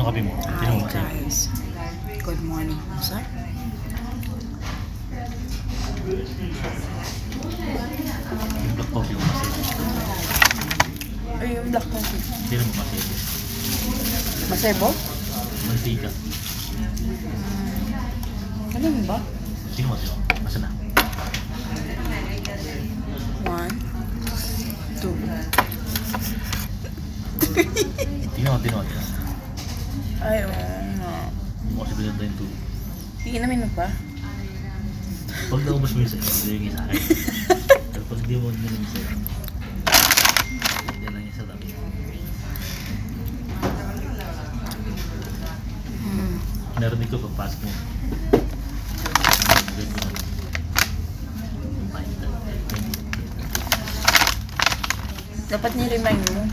kape mo. Hi guys. Good morning, sir. Yung black coffee mo kasi. Ay, yung black coffee. Hindi mo kasi. Masebo? Mantika. Ano yun ba? Sino mo siya? Masa na? 1, 2. Tingnan mo. Ay, oo nga. Mo kasi bilhin tayong tubig. Iinamin mo pa? Pag naubos mo yung sa'yo, hindi yung sa akin. Pero pag di mo nilang sa'yo, hindi lang yung sa dami. Narinig ko pagpasok mo. Dapat ni-remind mo.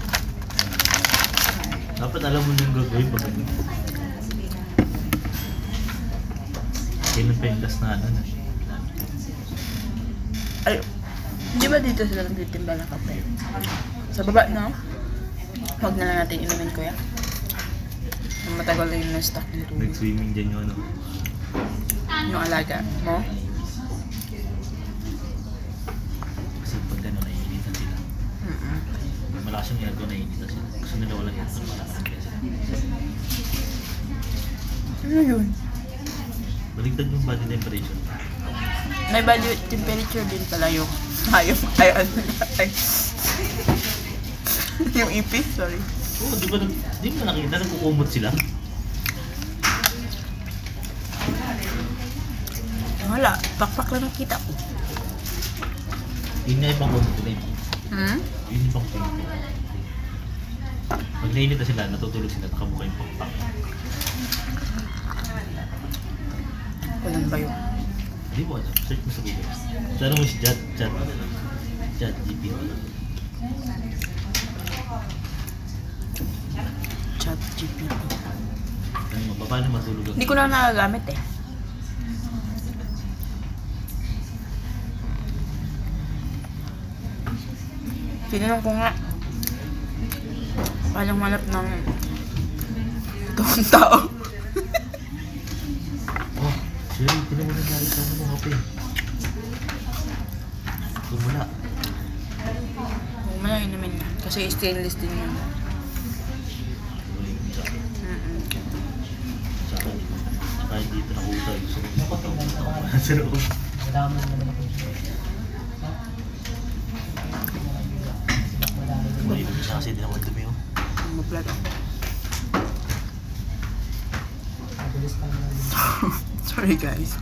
Dapat alam mo yung gagawin pag ano. Kailan pa yung gas na ano na. Ay, di ba dito sila nagtitimba ng kape? Sa baba, no? Huwag na lang natin inumin, kuya. Matagal na yung na-stock ng tubig. Nag-swimming dyan yung ano. Yung alaga mo. Kasi pag ano, naiinitan sila. Malakas yung aircon, naiinitan sila. Gusto nila walang aircon, malakas yung sila. Ano yun? Baligtad yung body temperature. May body temperature din pala yung hayop. Ay, ano? Ay. Yung ipis, sorry. Oo, di mo nakikita, nagkukumot sila. Wala, pakpak lang nakita ko. Yun nga ibang kumot nila yun. Yun yung ibang kumot. Pag nainita sila, natutulog sila, nakabuka yung pakpak. Walang ba yun? Hindi mo alam, search mo sa Google. Tanong mo si Chat GPT. Chat GPT. Ano mo, paano matulog ako? Hindi ko na nagagamit eh. Tinanong ko nga. Paano manap ng totoong tao? Oh, Sherry, tinan mo nangyari sa ano mo kape. Tumula. Huwag mo lang inumin na. Kasi stainless din yun. Saka hindi ito nakutay. Gusto ko ito. Sa loob. Mahirap siya kasi hindi naman dumi oh. Maplat ako. Sorry guys.